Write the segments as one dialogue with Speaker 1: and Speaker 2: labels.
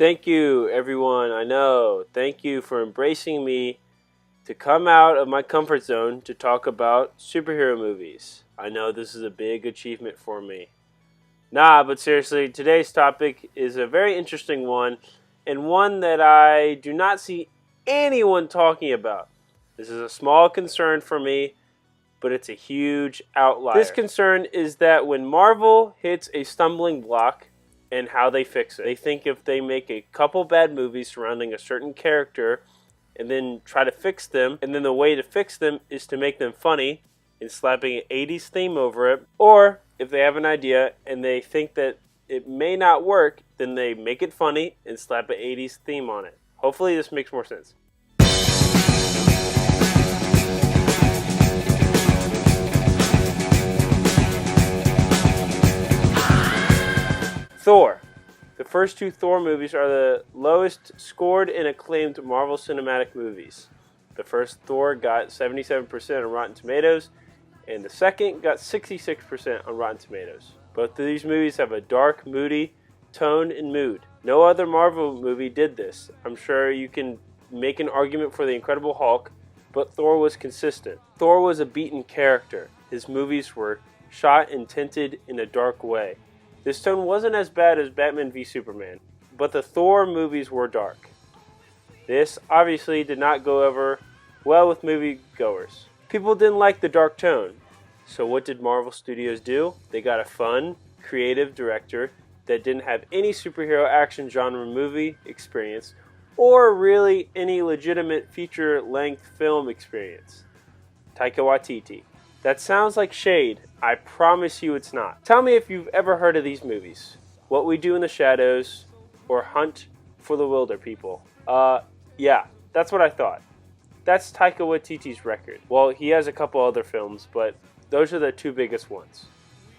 Speaker 1: Thank you, everyone. I know. Thank you for embracing me to come out of my comfort zone to talk about superhero movies. I know this is a big achievement for me. Nah, but seriously, today's topic is a very interesting one, and one that I do not see anyone talking about. This is a small concern for me, but it's a huge outlier. This concern is that when Marvel hits a stumbling block, and how they fix it. They think if they make a couple bad movies surrounding a certain character and then try to fix them, and then the way to fix them is to make them funny and slapping an 80s theme over it, or if they have an idea and they think that it may not work, then they make it funny and slap an 80s theme on it. Hopefully this makes more sense. Thor. The first two Thor movies are the lowest scored and acclaimed Marvel Cinematic movies. The first Thor got 77% on Rotten Tomatoes, and the second got 66% on Rotten Tomatoes. Both of these movies have a dark, moody tone and mood. No other Marvel movie did this. I'm sure you can make an argument for The Incredible Hulk, but Thor was consistent. Thor was a beaten character. His movies were shot and tinted in a dark way. This tone wasn't as bad as Batman v Superman, but the Thor movies were dark. This obviously did not go over well with moviegoers. People didn't like the dark tone, so what did Marvel Studios do? They got a fun, creative director that didn't have any superhero action genre movie experience or really any legitimate feature-length film experience. Taika Waititi. That sounds like shade. I promise you it's not. Tell me if you've ever heard of these movies. What We Do in the Shadows or Hunt for the Wilder People. Yeah, that's what I thought. That's Taika Waititi's record. Well, he has a couple other films, but those are the two biggest ones.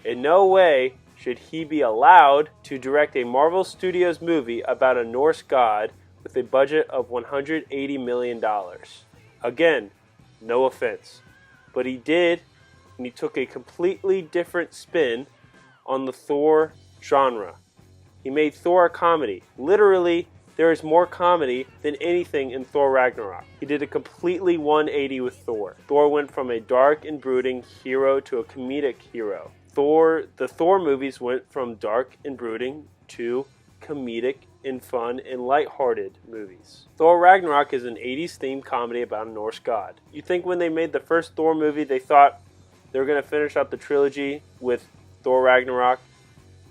Speaker 1: In no way should he be allowed to direct a Marvel Studios movie about a Norse god with a budget of $180 million. Again, no offense. But he did, and he took a completely different spin on the Thor genre. He made Thor a comedy. Literally, there is more comedy than anything in Thor Ragnarok. He did a completely 180 with Thor. Thor went from a dark and brooding hero to a comedic hero. The Thor movies went from dark and brooding to comedic and fun and lighthearted movies. Thor Ragnarok is an 80s themed comedy about a Norse god. You think when they made the first Thor movie they thought they were going to finish out the trilogy with Thor Ragnarok?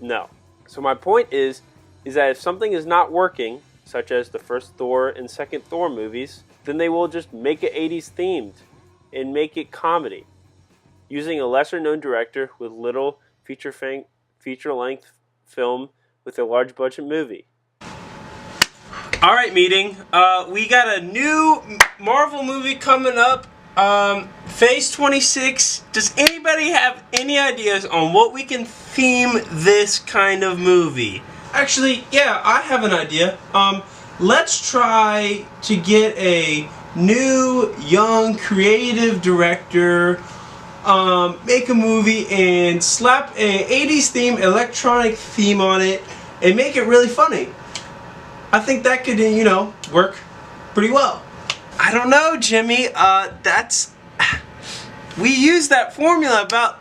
Speaker 1: No. So my point is that if something is not working, such as the first Thor and second Thor movies, then they will just make it 80s themed and make it comedy, using a lesser known director with little feature-length film with a large budget movie. Alright, meeting. We got a new Marvel movie coming up. Phase 26. Does anybody have any ideas on what we can theme this kind of movie? Actually, yeah, I have an idea. Let's try to get a new, young, creative director, make a movie and slap an 80s theme, electronic theme on it, and make it really funny. I think that could, work pretty well. I don't know, Jimmy. We used that formula about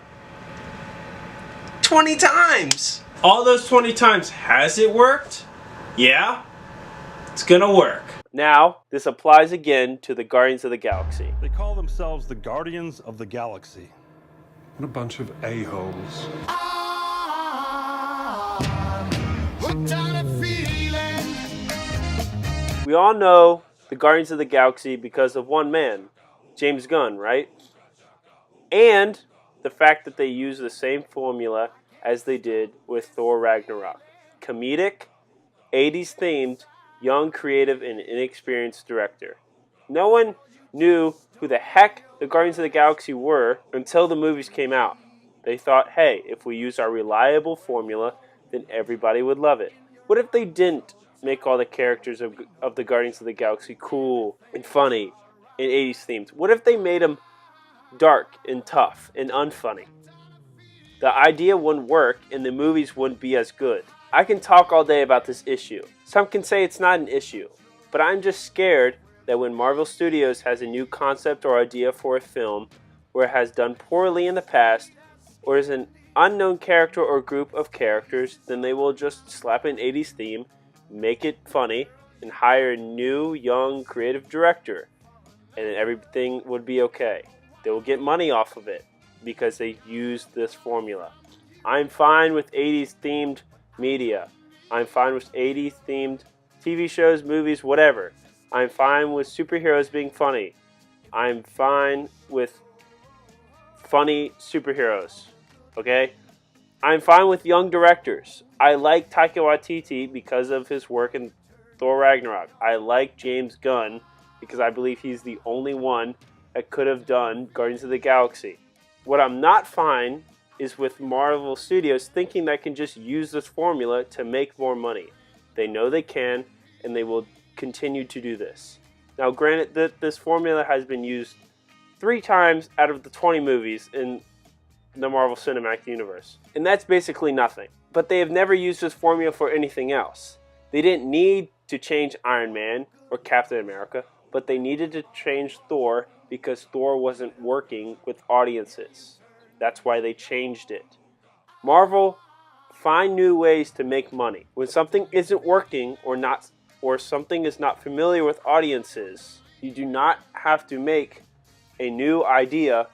Speaker 1: 20 times. All those 20 times, has it worked? Yeah, it's gonna work. Now, this applies again to the Guardians of the Galaxy.
Speaker 2: They call themselves the Guardians of the Galaxy.
Speaker 3: What a bunch of a-holes.
Speaker 1: We all know the Guardians of the Galaxy because of one man, James Gunn, right? And the fact that they use the same formula as they did with Thor Ragnarok. Comedic, 80s themed, young, creative, and inexperienced director. No one knew who the heck the Guardians of the Galaxy were until the movies came out. They thought, hey, if we use our reliable formula, then everybody would love it. What if they didn't make all the characters of the Guardians of the Galaxy cool and funny and 80s themed? What if they made them dark and tough and unfunny? The idea wouldn't work and the movies wouldn't be as good. I can talk all day about this issue, Some can say it's not an issue, but I'm just scared that when Marvel Studios has a new concept or idea for a film where it has done poorly in the past, or is an unknown character or group of characters, then they will just slap an 80s theme, make it funny, and hire a new, young, creative director, and then everything would be okay. They will get money off of it because they use this formula. I'm fine with 80s themed media. I'm fine with 80s themed TV shows, movies, whatever. I'm fine with superheroes being funny. I'm fine with funny superheroes. Okay? I'm fine with young directors. I like Taika Waititi because of his work in Thor Ragnarok. I like James Gunn because I believe he's the only one that could have done Guardians of the Galaxy. What I'm not fine is with Marvel Studios thinking they can just use this formula to make more money. They know they can, and they will continue to do this. Now, granted that this formula has been used 3 times out of the 20 movies in the Marvel Cinematic Universe, and that's basically nothing. But they have never used this formula for anything else. They didn't need to change Iron Man or Captain America, but they needed to change Thor because Thor wasn't working with audiences. That's why they changed it. Marvel, find new ways to make money. When something isn't working or something is not familiar with audiences, you do not have to make a new idea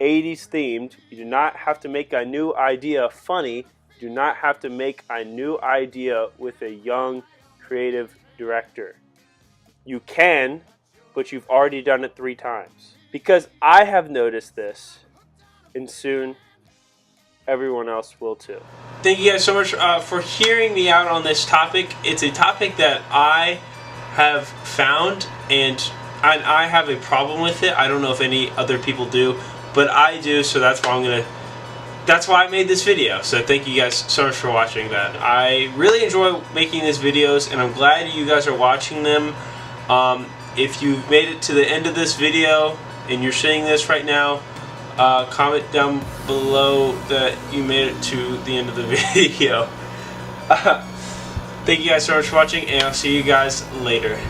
Speaker 1: 80s themed. You do not have to make a new idea funny. You do not have to make a new idea with a young creative director. You can, but you've already done it 3 times. Because I have noticed this, and soon everyone else will too.
Speaker 4: Thank you guys so much for hearing me out on this topic. It's a topic that I have found, and I have a problem with it. I don't know if any other people do, but I do, so that's why I made this video. So thank you guys so much for watching that. I really enjoy making these videos, and I'm glad you guys are watching them. If you've made it to the end of this video and you're seeing this right now, comment down below that you made it to the end of the video. Thank you guys so much for watching, and I'll see you guys later.